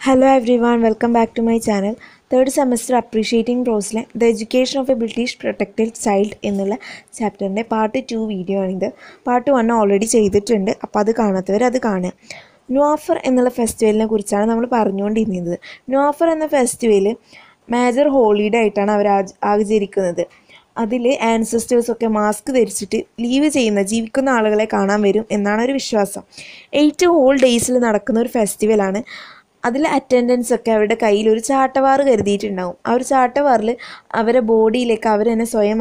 Hello everyone, welcome back to my channel. Third semester appreciating Roseland, the education of a British protected child എന്നുള്ള ചാപ്റ്ററിൻ്റെ part 2 video ആണിത്. Part 1 already ചെയ്തിട്ടുണ്ട്, അപ്പോൾ അത് കാണാത്തവർ അത് കാണുക. ന്യൂഫർ എന്നുള്ള ഫെസ്റ്റിവലിനെ കുറിച്ചാണ് നമ്മൾ പറഞ്ഞുകൊണ്ടിരുന്നത്. ന്യൂഫർ എന്ന ഫെസ്റ്റിവൽ മേജർ ഹോളിഡേ ആയിട്ടാണ് അവർ ആചരിക്കുന്നത്. അതിൽ ആൻസസ്റ്റേഴ്സൊക്കെ മാസ്ക് ധരിച്ചിട്ട് ജീവിക്കുന്ന ആളുകളെ കാണാൻ വരും എന്നാണ് ഒരു വിശ്വാസം. 8 ഹോൾ ഡേയ്സിൽ നടക്കുന്ന ഒരു ഫെസ്റ്റിവലാണ്. അതിൽ അറ്റൻഡൻസ് ഒക്കെ അവരുടെ കയ്യിൽ ഒരു ചാട്ടവാറ് കരുതിയിട്ടുണ്ടാവും. ആ ഒരു ചാട്ടവാറിൽ അവരുടെ ബോഡിയിലേക്ക് അവർ തന്നെ സ്വയം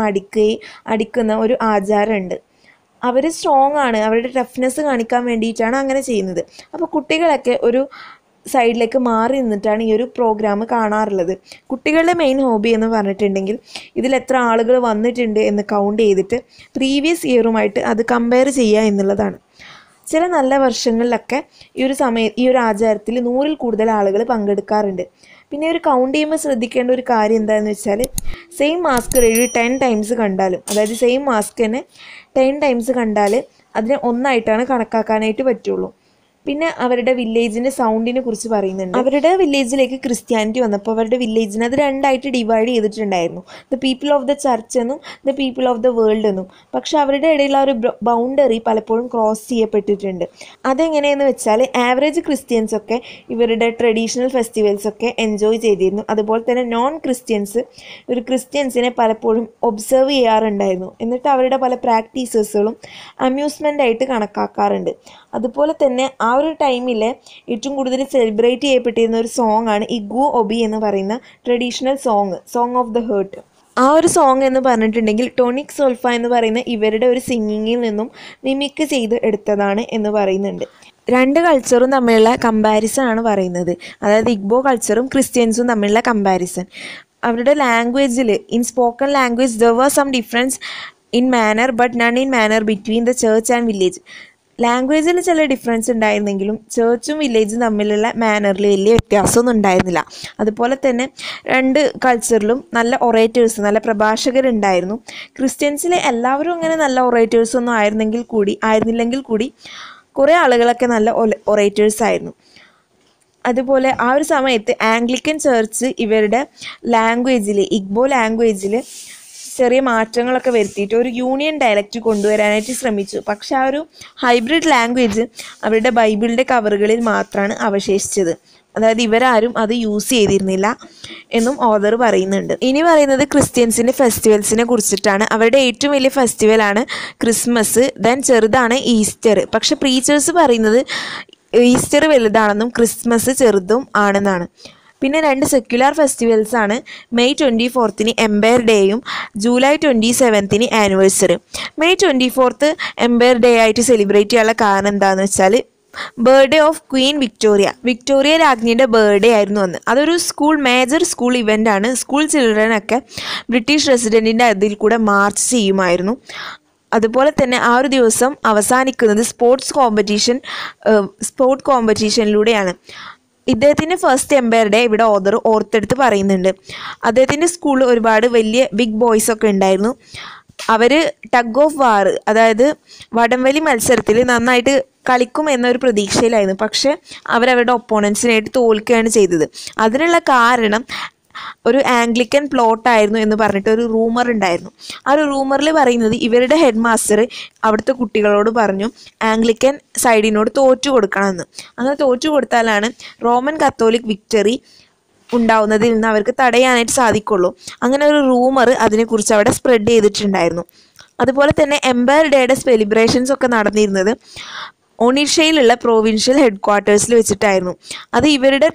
അടിക്കുന്ന ഒരു ആചാരമുണ്ട്. അവർ സ്ട്രോങ് ആണ്, അവരുടെ ടഫ്നെസ് കാണിക്കാൻ വേണ്ടിയിട്ടാണ് അങ്ങനെ ചെയ്യുന്നത്. അപ്പോൾ കുട്ടികളൊക്കെ ഒരു സൈഡിലേക്ക് മാറി നിന്നിട്ടാണ് ഈ ഒരു പ്രോഗ്രാം കാണാറുള്ളത്. കുട്ടികളുടെ മെയിൻ ഹോബി എന്ന് പറഞ്ഞിട്ടുണ്ടെങ്കിൽ ഇതിൽ എത്ര ആളുകൾ വന്നിട്ടുണ്ട് എന്ന് കൗണ്ട് ചെയ്തിട്ട് പ്രീവിയസ് ഇയറുമായിട്ട് അത് കമ്പയർ ചെയ്യുക എന്നുള്ളതാണ്. ചില നല്ല വർഷങ്ങളിലൊക്കെ ഈ ഒരു ആചാരത്തിൽ 100-ൽ കൂടുതൽ ആളുകൾ പങ്കെടുക്കാറുണ്ട്. പിന്നെ ഒരു കൗണ്ട് ചെയ്യുമ്പോൾ ശ്രദ്ധിക്കേണ്ട ഒരു കാര്യം എന്താണെന്ന് വെച്ചാൽ, സെയിം മാസ്ക് 10 ടൈംസ് കണ്ടാലും, അതായത് സെയിം മാസ്ക് തന്നെ 10 ടൈംസ് കണ്ടാൽ അതിനെ ഒന്നായിട്ടാണ് കണക്കാക്കാനായിട്ട് പറ്റുള്ളൂ. പിന്നെ അവരുടെ വില്ലേജിൻ്റെ സൗണ്ടിനെ കുറിച്ച് പറയുന്നുണ്ട്. അവരുടെ വില്ലേജിലേക്ക് ക്രിസ്ത്യാനിറ്റി വന്നപ്പോൾ അവരുടെ വില്ലേജിനെ അത് 2ആയിട്ട് ഡിവൈഡ് ചെയ്തിട്ടുണ്ടായിരുന്നു, the people of the church എന്നും the people of the world എന്നും. പക്ഷെ അവരുടെ ഇടയിൽ ആ ഒരു ബൗണ്ടറി പലപ്പോഴും ക്രോസ് ചെയ്യപ്പെട്ടിട്ടുണ്ട്. അതെങ്ങനെയെന്ന് വെച്ചാൽ, ആവറേജ് ക്രിസ്ത്യൻസൊക്കെ ഇവരുടെ ട്രഡീഷണൽ ഫെസ്റ്റിവൽസൊക്കെ എൻജോയ് ചെയ്തിരുന്നു. അതുപോലെ തന്നെ നോൺ ക്രിസ്ത്യൻസ് ക്രിസ്ത്യൻസിനെ പലപ്പോഴും ഒബ്സർവ് ചെയ്യാറുണ്ടായിരുന്നു. എന്നിട്ട് അവരുടെ പല പ്രാക്ടീസസുകളും അമ്യൂസ്മെൻ്റ് ആയിട്ട് കണക്കാക്കാറുണ്ട്. അതുപോലെ തന്നെ ആ ഒരു ടൈമിൽ ഏറ്റവും കൂടുതൽ സെലിബ്രേറ്റ് ചെയ്യപ്പെട്ടിരുന്ന ഒരു സോങ് ആണ് ഇഗ്വു ഒബി എന്ന് പറയുന്ന traditional song of the heart. ആ ഒരു സോങ് എന്ന് പറഞ്ഞിട്ടുണ്ടെങ്കിൽ ടോണിക് സോൾഫ എന്ന് പറയുന്ന ഇവരുടെ ഒരു സിംഗിങ്ങിൽ നിന്നും മിമിക്ക് ചെയ്ത് എടുത്തതാണ് എന്ന് പറയുന്നുണ്ട്. 2 കൾച്ചറും തമ്മിലുള്ള കമ്പാരിസൺ ആണ് പറയുന്നത്, അതായത് ഇഗ്ബോ കൾച്ചറും ക്രിസ്ത്യൻസും തമ്മിലുള്ള കമ്പാരിസൺ. അവരുടെ ലാംഗ്വേജിൽ, in spoken language there was some difference in manner but none in manner between the church and village. ലാംഗ്വേജിൽ ചില ഡിഫറൻസ് ഉണ്ടായിരുന്നെങ്കിലും ചേർച്ചും വില്ലേജും തമ്മിലുള്ള മാനറിൽ വലിയ വ്യത്യാസമൊന്നും ഉണ്ടായിരുന്നില്ല. അതുപോലെ തന്നെ 2 കൾച്ചറിലും നല്ല ഒറേറ്റേഴ്സ്, നല്ല പ്രഭാഷകരുണ്ടായിരുന്നു. ക്രിസ്ത്യൻസിൽ എല്ലാവരും അങ്ങനെ നല്ല ഒറേറ്റേഴ്സൊന്നും ആയിരുന്നില്ലെങ്കിൽ കൂടി കുറേ ആളുകളൊക്കെ നല്ല ഒറേറ്റേഴ്സ് ആയിരുന്നു. അതുപോലെ ആ ഒരു സമയത്ത് ആംഗ്ലിക്കൻ ചർച്ച് ഇവരുടെ ലാംഗ്വേജിൽ, ഇഗ്ബോ ലാംഗ്വേജിൽ ചെറിയ മാറ്റങ്ങളൊക്കെ വരുത്തിയിട്ട് ഒരു യൂണിയൻ ഡയലക്റ്റ് കൊണ്ടുവരാനായിട്ട് ശ്രമിച്ചു. പക്ഷെ ആ ഒരു ഹൈബ്രിഡ് ലാംഗ്വേജ് അവരുടെ ബൈബിളിൻ്റെ കവറുകളിൽ മാത്രമാണ് അവശേഷിച്ചത്. അതായത് ഇവരാരും അത് യൂസ് ചെയ്തിരുന്നില്ല എന്നും ഓഥർ പറയുന്നുണ്ട്. ഇനി പറയുന്നത് ക്രിസ്ത്യൻസിൻ്റെ ഫെസ്റ്റിവൽസിനെ കുറിച്ചിട്ടാണ്. അവരുടെ ഏറ്റവും വലിയ ഫെസ്റ്റിവലാണ് ക്രിസ്മസ്, ദെൻ ചെറുതാണ് ഈസ്റ്റർ. പക്ഷെ പ്രീച്ചേഴ്സ് പറയുന്നത് ഈസ്റ്റർ വലുതാണെന്നും ക്രിസ്മസ് ചെറുതും ആണെന്നാണ്. പിന്നെ 2 സെക്യുലർ ഫെസ്റ്റിവൽസാണ്. മെയ് 24 എംപയർ ഡേയും July 27 anniversary. May 24 empire day ആയിട്ട് സെലിബ്രേറ്റ് ചെയ്യാനുള്ള കാരണം എന്താണെന്ന് വെച്ചാൽ, ബർത്ത്ഡേ ഓഫ് ക്വീൻ വിക്ടോറിയ രാജ്ഞിയുടെ ബർത്ത്ഡേ ആയിരുന്നു അന്ന്. അതൊരു മേജർ സ്കൂൾ ഇവൻ്റ് ആണ്. സ്കൂൾ ചിൽഡ്രനൊക്കെ ബ്രിട്ടീഷ് റെസിഡൻറ്റിൻ്റെ അതിൽ കൂടെ മാർച്ച് ചെയ്യുമായിരുന്നു. അതുപോലെ തന്നെ ആ ഒരു ദിവസം അവസാനിക്കുന്നത് സ്പോർട്സ് കോമ്പറ്റീഷനിലൂടെയാണ്. ഇദ്ദേഹത്തിൻ്റെ ഫസ്റ്റ് എംപയർ ഡേ ഇവിടെ ഓർത്തെടുത്ത് പറയുന്നുണ്ട്. അദ്ദേഹത്തിൻ്റെ സ്കൂളിൽ ഒരുപാട് വലിയ ബിഗ് ബോയ്സ് ഒക്കെ ഉണ്ടായിരുന്നു. അവർ ടഗ് ഓഫ് വാർ, അതായത് വടംവലി മത്സരത്തിൽ നന്നായിട്ട് കളിക്കും എന്നൊരു പ്രതീക്ഷയിലായിരുന്നു. പക്ഷേ അവരവരുടെ ഒപ്പോണൻസിനായിട്ട് തോൽക്കുകയാണ് ചെയ്തത്. അതിനുള്ള കാരണം ഒരു ആംഗ്ലിക്കൻ പ്ലോട്ടായിരുന്നു എന്ന് പറഞ്ഞിട്ട് ഒരു റൂമർ ഉണ്ടായിരുന്നു. ആ ഒരു റൂമറിൽ പറയുന്നത്, ഇവരുടെ ഹെഡ് മാസ്റ്റർ അവിടുത്തെ കുട്ടികളോട് പറഞ്ഞു ആംഗ്ലിക്കൻ സൈഡിനോട് തോറ്റു കൊടുക്കണമെന്ന്. അങ്ങനെ തോറ്റു കൊടുത്താലാണ് റോമൻ കത്തോലിക് വിക്ടറി ഉണ്ടാവുന്നതിൽ നിന്ന് അവർക്ക് തടയാനായിട്ട് സാധിക്കുള്ളൂ. അങ്ങനെ ഒരു റൂമർ അതിനെക്കുറിച്ച് അവിടെ സ്പ്രെഡ് ചെയ്തിട്ടുണ്ടായിരുന്നു. അതുപോലെ തന്നെ എംപയർ ഡേയുടെ സെലിബ്രേഷൻസ് ഒക്കെ നടന്നിരുന്നത് ഒണീഷയിലുള്ള പ്രൊവിൻഷ്യൽ ഹെഡ് ക്വാർട്ടേഴ്സിൽ വെച്ചിട്ടായിരുന്നു. അത് ഇവരുടെ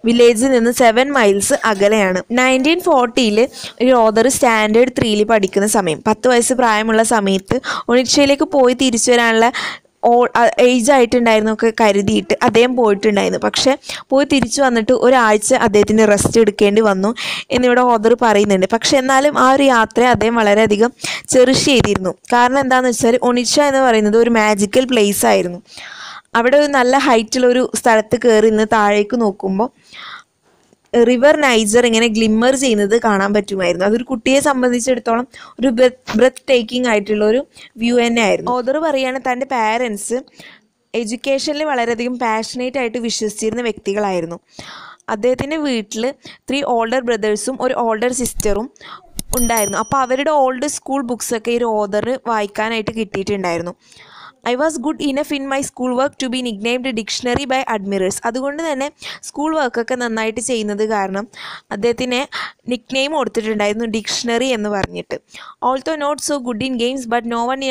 വില്ലേജിൽ നിന്ന് 7 മൈൽസ് അകലെയാണ്. 1940 ഒരു ഓഥർ സ്റ്റാൻഡേർഡ് 3 പഠിക്കുന്ന സമയം, 10 വയസ്സ് പ്രായമുള്ള സമയത്ത് ഒണീഷയിലേക്ക് പോയി തിരിച്ചു വരാനുള്ള ഏജ് ആയിട്ടുണ്ടായിരുന്നൊക്കെ കരുതിയിട്ട് അദ്ദേഹം പോയിട്ടുണ്ടായിരുന്നു. പക്ഷെ പോയി തിരിച്ചു വന്നിട്ട് ഒരാഴ്ച അദ്ദേഹത്തിന് റെസ്റ്റ് എടുക്കേണ്ടി വന്നു എന്നിവിടെ ഓഥർ പറയുന്നുണ്ട്. പക്ഷെ എന്നാലും ആ ഒരു യാത്രയെ അദ്ദേഹം വളരെയധികം ചെറിഷ് ചെയ്തിരുന്നു. കാരണം എന്താണെന്ന് വെച്ചാൽ, ഒണീഷ എന്ന് പറയുന്നത് ഒരു മാജിക്കൽ പ്ലേസ് ആയിരുന്നു. അവിടെ ഒരു നല്ല ഹൈറ്റുള്ളൊരു സ്ഥലത്ത് കയറി നിന്ന് താഴേക്ക് നോക്കുമ്പോൾ റിവർ നൈജർ ഇങ്ങനെ ഗ്ലിമ്മർ ചെയ്യുന്നത് കാണാൻ പറ്റുമായിരുന്നു. അതൊരു കുട്ടിയെ സംബന്ധിച്ചിടത്തോളം ഒരു ബ്രെത്ത് ടേക്കിംഗ് ആയിട്ടുള്ള ഒരു വ്യൂ തന്നെ ആയിരുന്നു. ഓഥർ പറയുകയാണ്, തൻ്റെ പാരൻസ് എഡ്യൂക്കേഷനിൽ വളരെയധികം പാഷനേറ്റ് ആയിട്ട് വിശ്വസിച്ചിരുന്ന വ്യക്തികളായിരുന്നു. അദ്ദേഹത്തിൻ്റെ വീട്ടിൽ 3 ഓൾഡർ ബ്രദേഴ്സും ഒരു ഓൾഡർ സിസ്റ്ററും ഉണ്ടായിരുന്നു. അപ്പോൾ അവരുടെ ഓൾഡ് സ്കൂൾ ബുക്സൊക്കെ ഈ ഒരു ഓഥർ വായിക്കാനായിട്ട് കിട്ടിയിട്ടുണ്ടായിരുന്നു. I was good enough in my school work to be nicknamed dictionary by admirers. അതുകൊണ്ട് തന്നെ സ്കൂൾ വർക്കൊക്കെ നന്നായിട്ട് ചെയ്യുന്നത് കാരണം അദ്ദേഹത്തിന് നിക്നെയിം കൊടുത്തിട്ടുണ്ടായിരുന്നു ഡിക്ഷണറി എന്ന് പറഞ്ഞിട്ട്. Also not so good in games but no one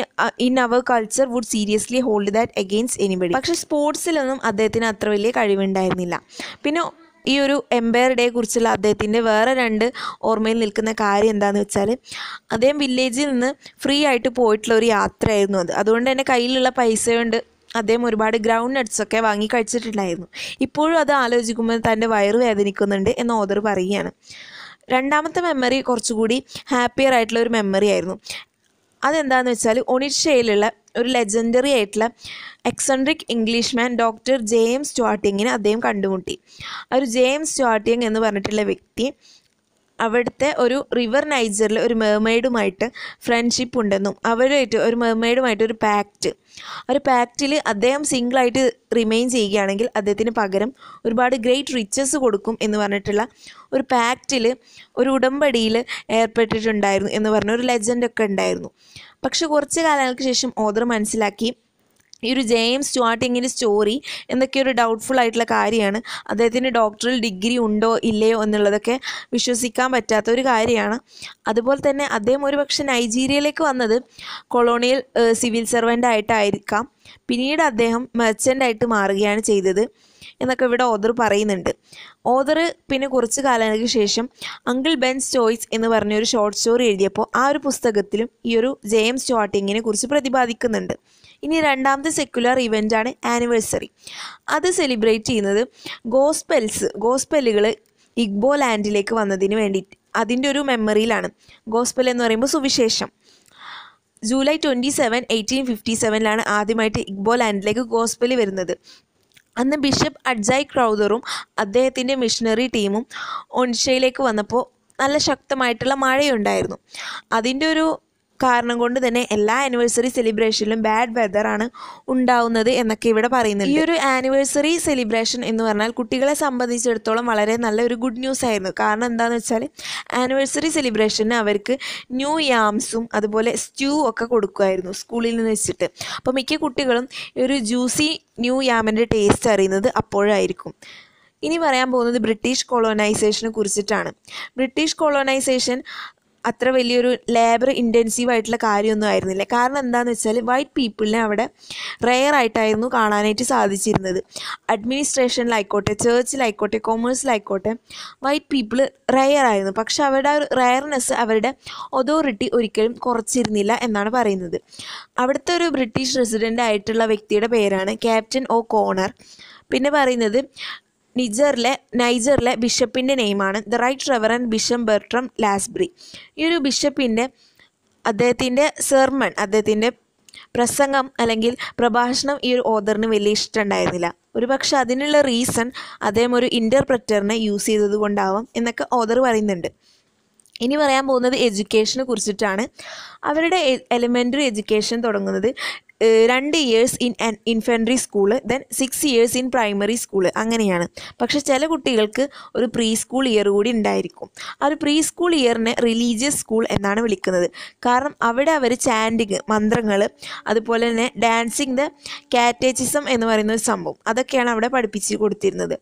in our culture would seriously hold that against anybody. പക്ഷേ സ്പോർട്സിലൊന്നും അദ്ദേഹത്തിന് അത്ര വലിയ കഴിവുണ്ടായിരുന്നില്ല. പിന്നെ ഈ ഒരു എംപയർ ഡേ കുറിച്ചുള്ള അദ്ദേഹത്തിൻ്റെ വേറെ 2 ഓർമ്മയിൽ നിൽക്കുന്ന കാര്യം എന്താണെന്ന് വെച്ചാൽ, അദ്ദേഹം വില്ലേജിൽ നിന്ന് ഫ്രീ ആയിട്ട് പോയിട്ടുള്ള ഒരു യാത്രയായിരുന്നു അത്. അതുകൊണ്ട് തന്നെ കയ്യിലുള്ള പൈസ കൊണ്ട് അദ്ദേഹം ഒരുപാട് ഗ്രൗണ്ട് നട്ട്സൊക്കെ വാങ്ങി കഴിച്ചിട്ടുണ്ടായിരുന്നു. ഇപ്പോഴും അത് ആലോചിക്കുമ്പോൾ തൻ്റെ വയറ് വേദനിക്കുന്നുണ്ട് എന്ന് ഓഥർ പറയുകയാണ്. രണ്ടാമത്തെ മെമ്മറി കുറച്ചുകൂടി ഹാപ്പിയർ ആയിട്ടുള്ള ഒരു മെമ്മറി ആയിരുന്നു. അതെന്താണെന്ന് വെച്ചാൽ, ഒണിഷയിലുള്ള ഒരു ലെജൻഡറി ആയിട്ടുള്ള എക്സെൻട്രിക് ഇംഗ്ലീഷ്മാൻ ഡോക്ടർ ജെയിംസ് സ്റ്റുവാർട്ടിങ്ങിനെ അദ്ദേഹം കണ്ടുമുട്ടി. ആ ഒരു ജെയിംസ് സ്റ്റുവാർട്ടിങ് എന്ന് പറഞ്ഞിട്ടുള്ള വ്യക്തി അവിടുത്തെ ഒരു റിവർ നൈജറിൽ ഒരു മെർമെയ്ഡുമായിട്ട് ഫ്രണ്ട്ഷിപ്പ് ഉണ്ടെന്നും അവരുമായിട്ട് ഒരു മെർമെയ്ഡുമായിട്ട് ഒരു പാക്റ്റിൽ അദ്ദേഹം സിംഗിളായിട്ട് റിമെയിൻ ചെയ്യുകയാണെങ്കിൽ അദ്ദേഹത്തിന് പകരം ഒരുപാട് ഗ്രേറ്റ് റിച്ചസ് കൊടുക്കും എന്ന് പറഞ്ഞിട്ടുള്ള ഒരു പാക്റ്റിൽ, ഒരു ഉടമ്പടിയിൽ ഏർപ്പെട്ടിട്ടുണ്ടായിരുന്നു എന്ന് പറഞ്ഞ ഒരു ലെജൻഡൊക്കെ ഉണ്ടായിരുന്നു. പക്ഷെ കുറച്ച് കാലങ്ങൾക്ക് ശേഷം ഓഥർ മനസ്സിലാക്കി ഈ ഒരു ജെയിംസ് സ്റ്റുവാർട്ടിങ്ങിൻ്റെ സ്റ്റോറി എന്തൊക്കെയൊരു ഡൗട്ട്ഫുൾ ആയിട്ടുള്ള കാര്യമാണ്. അദ്ദേഹത്തിന് ഡോക്ടറൽ ഡിഗ്രി ഉണ്ടോ ഇല്ലയോ എന്നുള്ളതൊക്കെ വിശ്വസിക്കാൻ പറ്റാത്ത ഒരു കാര്യമാണ്. അതുപോലെ തന്നെ അദ്ദേഹം ഒരുപക്ഷെ നൈജീരിയയിലേക്ക് വന്നത് കൊളോണിയൽ സിവിൽ സർവൻ്റ് ആയിട്ടായിരിക്കാം. പിന്നീട് അദ്ദേഹം മെർച്ചൻ്റായിട്ട് മാറുകയാണ് ചെയ്തത് എന്നൊക്കെ ഇവിടെ ഓഥർ പറയുന്നുണ്ട്. ഓഥർ പിന്നെ കുറച്ച് കാലങ്ങൾക്ക് ശേഷം അങ്കിൾ ബെൻസ് ചോയ്സ് എന്ന് പറഞ്ഞൊരു ഷോർട്ട് സ്റ്റോറി എഴുതിയപ്പോൾ ആ ഒരു പുസ്തകത്തിലും ഈ ഒരു ജെയിംസ് സ്റ്റുവാർട്ടിങ്ങിനെ കുറിച്ച് പ്രതിപാദിക്കുന്നുണ്ട്. ഇനി രണ്ടാമത്തെ സെക്യുലർ ഇവൻ്റാണ് ആനിവേഴ്സറി. അത് സെലിബ്രേറ്റ് ചെയ്യുന്നത് ഗോസ്പെല്ലുകൾ ഇഗ്ബോ ലാൻഡിലേക്ക് വന്നതിന് വേണ്ടിയിട്ട് അതിൻ്റെ ഒരു മെമ്മറിയിലാണ്. ഗോസ്പെൽ എന്ന് പറയുമ്പോൾ സുവിശേഷം. ജൂലൈ 27, 1857 ആദ്യമായിട്ട് ഇഗ്ബോ ലാൻഡിലേക്ക് ഗോസ്പെൽ വരുന്നത്. അന്ന് ബിഷപ്പ് അഡ്ജായ് ക്രൗദറും അദ്ദേഹത്തിൻ്റെ മിഷണറി ടീമും ഒൺഷയിലേക്ക് വന്നപ്പോൾ നല്ല ശക്തമായിട്ടുള്ള മഴയുണ്ടായിരുന്നു. അതിൻ്റെ ഒരു കാരണം കൊണ്ട് തന്നെ എല്ലാ ആനിവേഴ്സറി സെലിബ്രേഷനിലും ബാഡ് വെതറാണ് ഉണ്ടാവുന്നത് എന്നൊക്കെ ഇവിടെ പറയുന്നുണ്ട്. ഈ ഒരു ആനിവേഴ്സറി സെലിബ്രേഷൻ എന്ന് പറഞ്ഞാൽ കുട്ടികളെ സംബന്ധിച്ചിടത്തോളം വളരെ നല്ലൊരു ഗുഡ് ന്യൂസ് ആയിരുന്നു. കാരണം എന്താണെന്ന് വെച്ചാൽ ആനിവേഴ്സറി സെലിബ്രേഷന് അവർക്ക് ന്യൂ യാംസും അതുപോലെ സ്റ്റ്യൂ ഒക്കെ കൊടുക്കുമായിരുന്നു സ്കൂളിൽ നിന്ന് വെച്ചിട്ട്. അപ്പോൾ മിക്ക കുട്ടികളും ഈ ഒരു ജ്യൂസി ന്യൂ യാമിൻ്റെ ടേസ്റ്റ് അറിയുന്നത് അപ്പോഴായിരിക്കും. ഇനി പറയാൻ പോകുന്നത് ബ്രിട്ടീഷ് കൊളോണൈസേഷനെ കുറിച്ചിട്ടാണ്. ബ്രിട്ടീഷ് കൊളോണൈസേഷൻ അത്ര വലിയൊരു ലേബർ ഇൻറ്റൻസീവ് ആയിട്ടുള്ള കാര്യമൊന്നും ആയിരുന്നില്ല. കാരണം എന്താണെന്ന് വെച്ചാൽ വൈറ്റ് പീപ്പിളിനെ അവിടെ റെയർ ആയിട്ടായിരുന്നു കാണാനായിട്ട് സാധിച്ചിരുന്നത്. അഡ്മിനിസ്ട്രേഷനിലായിക്കോട്ടെ, ചേർച്ചിലായിക്കോട്ടെ, കൊമേഴ്സിലായിക്കോട്ടെ വൈറ്റ് പീപ്പിൾ റെയർ ആയിരുന്നു. പക്ഷെ അവരുടെ ആ ഒരു റെയർനെസ് അവരുടെ അതോറിറ്റി ഒരിക്കലും കുറച്ചിരുന്നില്ല എന്നാണ് പറയുന്നത്. അവിടുത്തെ ഒരു ബ്രിട്ടീഷ് റെസിഡൻ്റ് ആയിട്ടുള്ള വ്യക്തിയുടെ പേരാണ് ക്യാപ്റ്റൻ ഒ കോണർ. പിന്നെ പറയുന്നത് നൈജറിലെ ബിഷപ്പിൻ്റെ നെയിമാണ് the right reverend bishop Bertram Lasbrey. ഈ ഒരു ബിഷപ്പിൻ്റെ അദ്ദേഹത്തിൻ്റെ പ്രസംഗം അല്ലെങ്കിൽ പ്രഭാഷണം ഈ ഒരു ഓഥറിന് വലിയ ഇഷ്ടമുണ്ടായിരുന്നില്ല. ഒരുപക്ഷെ അതിനുള്ള റീസൺ അദ്ദേഹം ഒരു ഇൻ്റർപ്രറ്ററിനെ യൂസ് ചെയ്തത് കൊണ്ടാവാം എന്നൊക്കെ ഓഥർ പറയുന്നുണ്ട്. ഇനി പറയാൻ പോകുന്നത് എഡ്യൂക്കേഷനെ കുറിച്ചിട്ടാണ്. അവരുടെ എലിമെൻ്ററി എഡ്യൂക്കേഷൻ തുടങ്ങുന്നത് 2 years in infantry school, then 6 years in primary school, അങ്ങനെയാണ്. പക്ഷേ ചില കുട്ടികൾക്ക് ഒരു പ്രീ സ്കൂൾ ഇയർ കൂടി ഉണ്ടായിരിക്കും. ആ ഒരു പ്രീ സ്കൂൾ ഇയറിനെ റിലീജിയസ് സ്കൂൾ എന്നാണ് വിളിക്കുന്നത്. കാരണം അവിടെ അവർ ചാൻഡിങ്, മന്ത്രങ്ങൾ, അതുപോലെ തന്നെ ഡാൻസിങ്, ദ കാറ്റേച്ചിസം എന്ന് പറയുന്ന ഒരു സംഭവം അതൊക്കെയാണ് അവിടെ പഠിപ്പിച്ച് കൊടുത്തിരുന്നത്.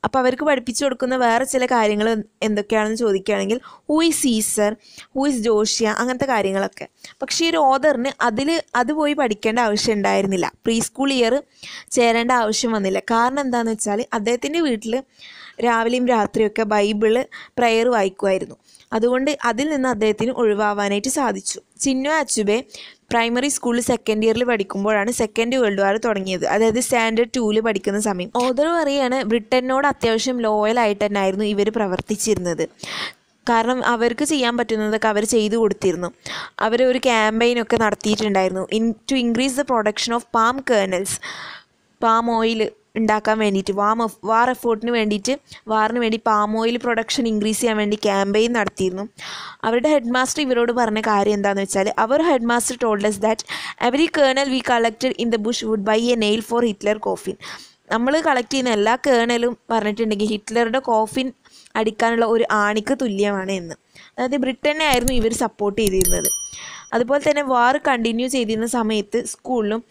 അപ്പോൾ അവർക്ക് പഠിപ്പിച്ചു കൊടുക്കുന്ന വേറെ ചില കാര്യങ്ങൾ എന്തൊക്കെയാണെന്ന് ചോദിക്കുകയാണെങ്കിൽ who is Caesar, who is Joshua, അങ്ങനത്തെ കാര്യങ്ങളൊക്കെ. പക്ഷേ ഈ ഒരു ഓഥറിന് അത് പോയി പഠിക്കേണ്ട ആവശ്യം ഉണ്ടായിരുന്നില്ല. പ്രീ സ്കൂൾ ഇയർ ചേരേണ്ട ആവശ്യം വന്നില്ല. കാരണം എന്താണെന്ന് വെച്ചാൽ അദ്ദേഹത്തിൻ്റെ വീട്ടിൽ രാവിലെയും രാത്രിയൊക്കെ ബൈബിള് പ്രയർ വായിക്കുമായിരുന്നു. അതുകൊണ്ട് അതിൽ നിന്ന് അദ്ദേഹത്തിന് ഒഴിവാവാനായിട്ട് സാധിച്ചു. ചിന്നോ അച്ചുബെ പ്രൈമറി സ്കൂളിൽ 2nd ഇയറിൽ പഠിക്കുമ്പോഴാണ് സെക്കൻഡ് വേൾഡ് വാർ തുടങ്ങിയത്. അതായത് സ്റ്റാൻഡേർഡ് 2 പഠിക്കുന്ന സമയം. ഓഥർ പറയുകയാണ് ബ്രിട്ടനോട് അത്യാവശ്യം ലോയലായിട്ട് തന്നെയായിരുന്നു ഇവർ പ്രവർത്തിച്ചിരുന്നത്. കാരണം അവർക്ക് ചെയ്യാൻ പറ്റുന്നതൊക്കെ അവർ ചെയ്തു കൊടുത്തിരുന്നു. അവർ ഒരു ക്യാമ്പയിനൊക്കെ നടത്തിയിട്ടുണ്ടായിരുന്നു to increase the production of palm kernels, palm oil ഉണ്ടാക്കാൻ വേണ്ടിയിട്ട് വാർ എഫേർട്ടിന് വേണ്ടിയിട്ട് വാറിന് വേണ്ടി പാം ഓയിൽ പ്രൊഡക്ഷൻ ഇൻക്രീസ് ചെയ്യാൻ വേണ്ടി ക്യാമ്പയിൻ നടത്തിയിരുന്നു. അവരുടെ ഹെഡ് മാസ്റ്റർ ഇവരോട് പറഞ്ഞ കാര്യം എന്താണെന്ന് വെച്ചാൽ, അവർ headmaster told us that every kernel we collected in the bush would buy a nail for Hitler coffin. നമ്മൾ കളക്ട് ചെയ്യുന്ന എല്ലാ കേണലും പറഞ്ഞിട്ടുണ്ടെങ്കിൽ ഹിറ്റ്ലറുടെ കോഫിൻ അടിക്കാനുള്ള ഒരു ആണിക്ക് തുല്യമാണ് എന്ന്. അതായത് ബ്രിട്ടനെ ആയിരുന്നു ഇവർ സപ്പോർട്ട് ചെയ്തിരുന്നത്. അതുപോലെ തന്നെ വാർ കണ്ടിന്യൂ ചെയ്തിരുന്ന സമയത്ത് സ്കൂളിലും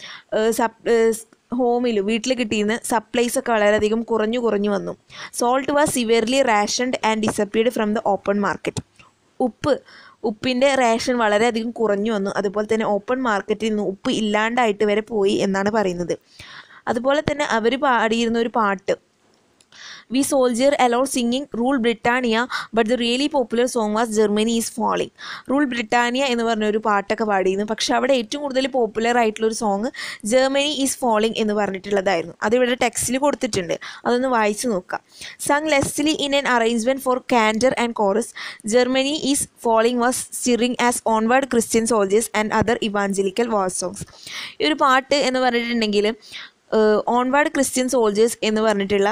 ഹോമിലും വീട്ടിൽ കിട്ടിയിരുന്ന സപ്ലൈസൊക്കെ വളരെയധികം കുറഞ്ഞു വന്നു. Salt was severely rationed and disappeared from the open market. ഉപ്പിൻ്റെ റേഷൻ വളരെയധികം കുറഞ്ഞു വന്നു. അതുപോലെ തന്നെ ഓപ്പൺ മാർക്കറ്റിൽ നിന്ന് ഉപ്പ് ഇല്ലാണ്ടായിട്ട് വരെ പോയി എന്നാണ് പറയുന്നത്. അതുപോലെ തന്നെ അവർ പാടിയിരുന്ന ഒരു പാട്ട്, We soldier allowed singing Rule Britannia, but the really popular song was Germany is Falling. Rule Britannia എന്ന് പറഞ്ഞൊരു പാട്ടൊക്കെ പാടിയിരുന്നു. പക്ഷെ അവിടെ ഏറ്റവും കൂടുതൽ പോപ്പുലർ ആയിട്ടുള്ളൊരു സോങ് ജർമ്മനി ഈസ് ഫാളിങ് എന്ന് പറഞ്ഞിട്ടുള്ളതായിരുന്നു. അതിവിടെ ടെക്സ്റ്റിൽ കൊടുത്തിട്ടുണ്ട്, അതൊന്ന് വായിച്ച് നോക്കാം. Sung lustily in an arrangement for cantor and chorus, Germany is falling was stirring as onward Christian soldiers and other evangelical war songs. ഈ ഒരു പാട്ട് എന്ന് ഓൺവേർഡ് ക്രിസ്ത്യൻ സോൾജേഴ്സ് എന്ന് പറഞ്ഞിട്ടുള്ള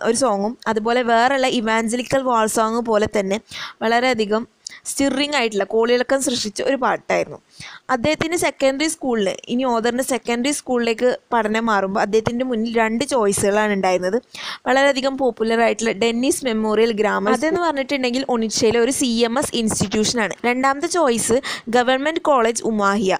ഒരു സോങ്ങും അതുപോലെ വേറെയുള്ള ഇവാഞ്ചലിക്കൽ വാൾ സോങ് പോലെ തന്നെ വളരെയധികം സ്റ്റിറിങ് ആയിട്ടുള്ള കോളിളക്കം സൃഷ്ടിച്ച ഒരു പാട്ടായിരുന്നു. അദ്ദേഹത്തിൻ്റെ സെക്കൻഡറി സ്കൂളിൽ, ഇനി ഓദറിൻ്റെ സെക്കൻഡറി സ്കൂളിലേക്ക് പഠനം മാറുമ്പോൾ അദ്ദേഹത്തിൻ്റെ മുന്നിൽ 2 ചോയ്സുകളാണ് ഉണ്ടായിരുന്നത്. വളരെയധികം പോപ്പുലർ ആയിട്ടുള്ള ഡെന്നിസ് മെമ്മോറിയൽ ഗ്രാമർ, അതെന്ന് പറഞ്ഞിട്ടുണ്ടെങ്കിൽ ഒണിഷയിലെ ഒരു CMS ഇൻസ്റ്റിറ്റ്യൂഷനാണ്. രണ്ടാമത്തെ choice government college Umuahia,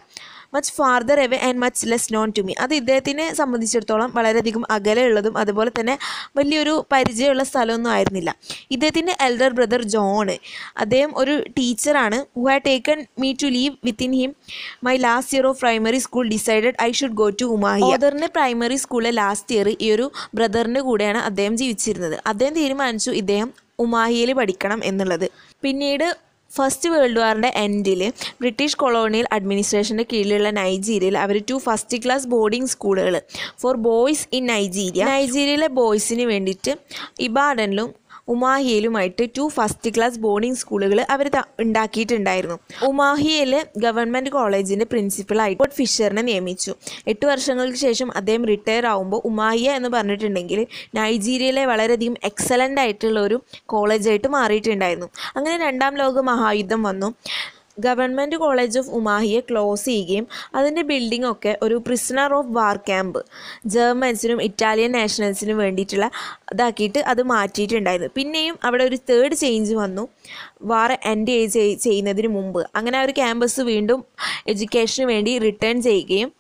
much farther away and much less known to me. അത് ഇദ്ദേഹത്തിനെ സംബന്ധിച്ചിടത്തോളം വളരെയധികം അകലെയുള്ളതും അതുപോലെ തന്നെ വലിയൊരു പരിചയമുള്ള സ്ഥലമൊന്നും ആയിരുന്നില്ല. ഇദ്ദേഹത്തിൻ്റെ എൽഡർ ബ്രദർ ജോൺ, അദ്ദേഹം ഒരു ടീച്ചറാണ്. Who had taken me to live within him my last year of primary school decided I should go to Umuahia. ബ്രദറിൻ്റെ പ്രൈമറി സ്കൂളിലെ ലാസ്റ്റ് ഇയർ ഈ ഒരു ബ്രദറിൻ്റെ കൂടെയാണ് അദ്ദേഹം ജീവിച്ചിരുന്നത്. അദ്ദേഹം തീരുമാനിച്ചു ഇദ്ദേഹം ഉമാഹിയയിൽ പഠിക്കണം എന്നുള്ളത്. പിന്നീട് ഫസ്റ്റ് വേൾഡ് വാറിൻ്റെ എൻഡിൽ ബ്രിട്ടീഷ് കൊളോണിയൽ അഡ്മിനിസ്ട്രേഷൻ്റെ കീഴിലുള്ള നൈജീരിയയിൽ അവർ 2 ഫസ്റ്റ് ക്ലാസ് ബോർഡിംഗ് സ്കൂളുകൾ ഫോർ ബോയ്സ് ഇൻ നൈജീരിയയിലെ ബോയ്സിന് വേണ്ടിയിട്ട് ഇബാഡനിലും ഉമാഹിയയിലുമായിട്ട് 2 ഫസ്റ്റ് ക്ലാസ് ബോർഡിംഗ് സ്കൂളുകൾ അവർ ഉണ്ടാക്കിയിട്ടുണ്ടായിരുന്നു. ഉമാഹിയയിലെ ഗവൺമെൻറ് കോളേജിൻ്റെ പ്രിൻസിപ്പളായിട്ട് ഫിഷറിനെ നിയമിച്ചു. 8 വർഷങ്ങൾക്ക് ശേഷം അദ്ദേഹം റിട്ടയർ ആകുമ്പോൾ ഉമാഹിയ എന്ന് പറഞ്ഞിട്ടുണ്ടെങ്കിൽ നൈജീരിയയിലെ വളരെയധികം എക്സലൻ്റ് ആയിട്ടുള്ള ഒരു കോളേജായിട്ട് മാറിയിട്ടുണ്ടായിരുന്നു. അങ്ങനെ 2ാം ലോക മഹായുദ്ധം വന്നു. ഗവൺമെൻറ് കോളേജ് ഓഫ് ഉമാഹിയെ ക്ലോസ് ചെയ്യുകയും അതിൻ്റെ ബിൽഡിങ്ങൊക്കെ ഒരു പ്രിസണർ ഓഫ് വാർ ക്യാമ്പ് ജർമ്മൻസിനും ഇറ്റാലിയൻ നാഷണൽസിനും വേണ്ടിയിട്ടുള്ള ഇതാക്കിയിട്ട് അത് മാറ്റിയിട്ടുണ്ടായിരുന്നു. പിന്നെയും അവിടെ ഒരു 3rd ചേഞ്ച് വന്നു വാർ എൻഡ് ചെയ്യുന്നതിന് മുമ്പ്. അങ്ങനെ ആ ഒരു ക്യാമ്പസ് വീണ്ടും എഡ്യൂക്കേഷന് വേണ്ടി റിട്ടേൺ ചെയ്യുകയും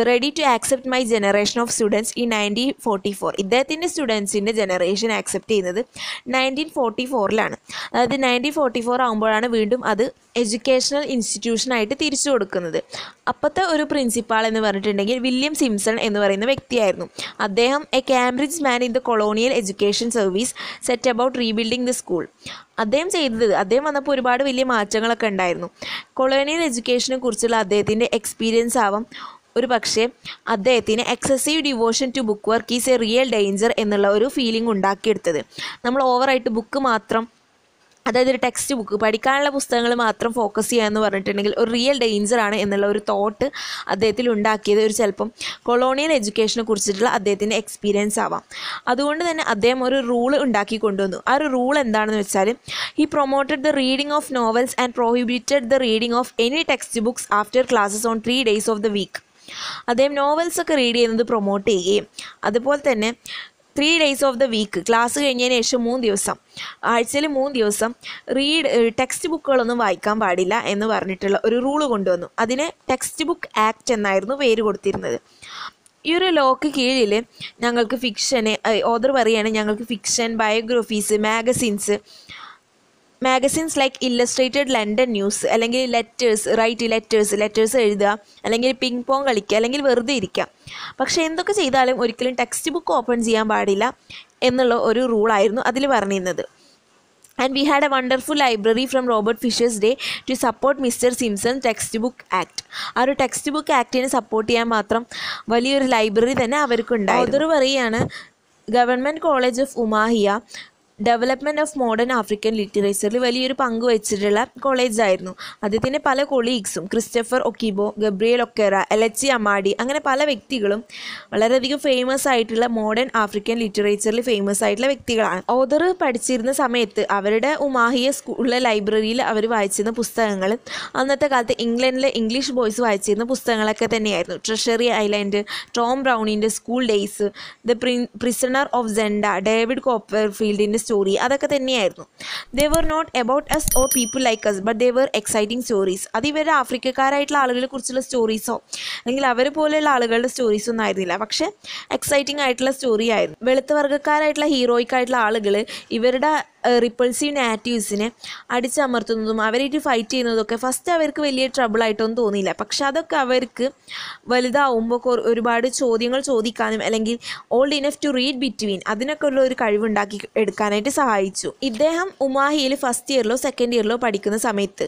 ready to accept my generation of students ഈ 1944. ഇദ്ദേഹത്തിൻ്റെ സ്റ്റുഡൻസിൻ്റെ ജനറേഷൻ ആക്സെപ്റ്റ് ചെയ്യുന്നത് 1944ലാണ്. അതായത് 1944 ആകുമ്പോഴാണ് വീണ്ടും അത് എഡ്യൂക്കേഷണൽ ഇൻസ്റ്റിറ്റ്യൂഷനായിട്ട് തിരിച്ചു കൊടുക്കുന്നത്. അപ്പോഴത്തെ ഒരു പ്രിൻസിപ്പാൾ എന്ന് പറഞ്ഞിട്ടുണ്ടെങ്കിൽ വില്യം സിംസൺ എന്ന് പറയുന്ന വ്യക്തിയായിരുന്നു. അദ്ദേഹം A Cambridge man in the colonial education service set about rebuilding the school. അദ്ദേഹം വന്നപ്പോൾ ഒരുപാട് വലിയ മാറ്റങ്ങളൊക്കെ ഉണ്ടായിരുന്നു. കൊളോണിയൽ എഡ്യൂക്കേഷനെ കുറിച്ചുള്ള അദ്ദേഹത്തിൻ്റെ എക്സ്പീരിയൻസ് ആവാം ഒരു പക്ഷേ അദ്ദേഹത്തിന് excessive devotion to book work is a real danger എന്നുള്ള ഒരു ഫീലിംഗ് ഉണ്ടാക്കിയെടുത്തത്. നമ്മൾ ഓവറായിട്ട് ബുക്ക് മാത്രം, അതായത് ഒരു ടെക്സ്റ്റ് ബുക്ക് പഠിക്കാനുള്ള പുസ്തകങ്ങൾ മാത്രം ഫോക്കസ് ചെയ്യുക എന്ന് പറഞ്ഞിട്ടുണ്ടെങ്കിൽ ഒരു റിയൽ ഡേഞ്ചറാണ് എന്നുള്ള ഒരു തോട്ട് അദ്ദേഹത്തിൽ ഉണ്ടാക്കിയത് ഒരു ചിലപ്പം കൊളോണിയൽ എഡ്യൂക്കേഷനെ കുറിച്ചിട്ടുള്ള അദ്ദേഹത്തിൻ്റെ എക്സ്പീരിയൻസ് ആവാം. അതുകൊണ്ട് തന്നെ അദ്ദേഹം ഒരു റൂൾ ഉണ്ടാക്കി കൊണ്ടുവന്നു. ആ ഒരു റൂൾ എന്താണെന്ന് വെച്ചാൽ, he promoted the reading of novels and prohibited the reading of any text books after classes on 3 days of the week. അദ്ദേഹം നോവൽസൊക്കെ റീഡ് ചെയ്യുന്നത് പ്രൊമോട്ട് ചെയ്യുകയും അതുപോലെ തന്നെ 3 days of the week class കഴിഞ്ഞതിന് ശേഷം 3 ദിവസം, ആഴ്ചയിൽ 3 ദിവസം ടെക്സ്റ്റ് ബുക്കുകളൊന്നും വായിക്കാൻ പാടില്ല എന്ന് പറഞ്ഞിട്ടുള്ള ഒരു റൂള് കൊണ്ടുവന്നു. അതിന് ടെക്സ്റ്റ് ബുക്ക് ആക്ട് എന്നായിരുന്നു പേര് കൊടുത്തിരുന്നത്. ഈ ഒരു ലോക്ക് കീഴിൽ ഞങ്ങൾക്ക് ഓദർ പറയുകയാണ്, ഞങ്ങൾക്ക് fiction, biographies, magazines like Illustrated London news, അല്ലെങ്കിൽ ലെറ്റേഴ്സ് എഴുതുക, അല്ലെങ്കിൽ പിങ് പോങ് കളിക്കുക, അല്ലെങ്കിൽ വെറുതെ ഇരിക്കുക. പക്ഷേ എന്തൊക്കെ ചെയ്താലും ഒരിക്കലും ടെക്സ്റ്റ് ബുക്ക് ഓപ്പൺ ചെയ്യാൻ പാടില്ല എന്നുള്ള ഒരു റൂളായിരുന്നു അതിൽ പറഞ്ഞിരുന്നത്. And we had a wonderful library from Robert Fisher's day to support Mr Simpson text book act. ആ ഒരു ടെക്സ്റ്റ് ബുക്ക് ആക്ടിനെ സപ്പോർട്ട് ചെയ്യാൻ മാത്രം വലിയൊരു ലൈബ്രറി തന്നെ അവർക്കുണ്ടായിരുന്നു. ഓദർ പറയുകയാണ്, government college of Umuahia development of modern African ലിറ്ററേച്ചറിൽ വലിയൊരു പങ്ക് വഹിച്ചിട്ടുള്ള കോളേജായിരുന്നു. അദ്ദേഹത്തിൻ്റെ പല കൊളീഗ്സും ക്രിസ്റ്റഫർ ഒക്കിബോ, ഗബ്രിയേൽ ഒക്കേറ, എലച്ചി അമാഡി അങ്ങനെ പല വ്യക്തികളും വളരെയധികം ഫേമസ് ആയിട്ടുള്ള മോഡേൺ ആഫ്രിക്കൻ ലിറ്ററേച്ചറിൽ ഫേമസ് ആയിട്ടുള്ള വ്യക്തികളാണ്. ഓതർ പഠിച്ചിരുന്ന സമയത്ത് അവരുടെ ഉമാഹിയ സ്കൂളിലെ ലൈബ്രറിയിൽ അവർ വായിച്ചിരുന്ന പുസ്തകങ്ങൾ അന്നത്തെ കാലത്ത് ഇംഗ്ലണ്ടിലെ ഇംഗ്ലീഷ് ബോയ്സ് വായിച്ചിരുന്ന പുസ്തകങ്ങളൊക്കെ തന്നെയായിരുന്നു. ട്രഷറി ഐലൻഡ്, ടോം ബ്രൗണിൻ്റെ school days, the prisoner of Zenda, David കോപ്പർഫീൽഡിൻ്റെ സ്റ്റോറി, അതൊക്കെ തന്നെയായിരുന്നു. They were not about us or people like us but they were exciting stories. അത് ഇവരുടെ ആഫ്രിക്കക്കാരായിട്ടുള്ള ആളുകളെ കുറിച്ചുള്ള സ്റ്റോറീസോ അല്ലെങ്കിൽ അവർ പോലെയുള്ള ആളുകളുടെ സ്റ്റോറീസ് ഒന്നും ആയിരുന്നില്ല, പക്ഷേ എക്സൈറ്റിംഗ് ആയിട്ടുള്ള സ്റ്റോറി ആയിരുന്നു. വെളുത്ത വർഗ്ഗക്കാരായിട്ടുള്ള ഹീറോയിക് ആയിട്ടുള്ള ആളുകൾ ഇവരുടെ റിപ്പൾസീവ് നാറ്റീവ്സിനെ അടിച്ചമർത്തുന്നതും അവരായിട്ട് ഫൈറ്റ് ചെയ്യുന്നതൊക്കെ ഫസ്റ്റ് അവർക്ക് വലിയ ട്രബിളായിട്ടൊന്നും തോന്നിയില്ല. പക്ഷെ അതൊക്കെ അവർക്ക് വലുതാവുമ്പോൾ ഒരുപാട് ചോദ്യങ്ങൾ ചോദിക്കാനും അല്ലെങ്കിൽ old enough to read between അതിനൊക്കെ ഉള്ള ഒരു കഴിവുണ്ടാക്കി എടുക്കാനായിട്ട് സഹായിച്ചു. ഇദ്ദേഹം ഉമാഹിയിൽ ഫസ്റ്റ് ഇയറിലോ സെക്കൻഡ് ഇയറിലോ പഠിക്കുന്ന സമയത്ത്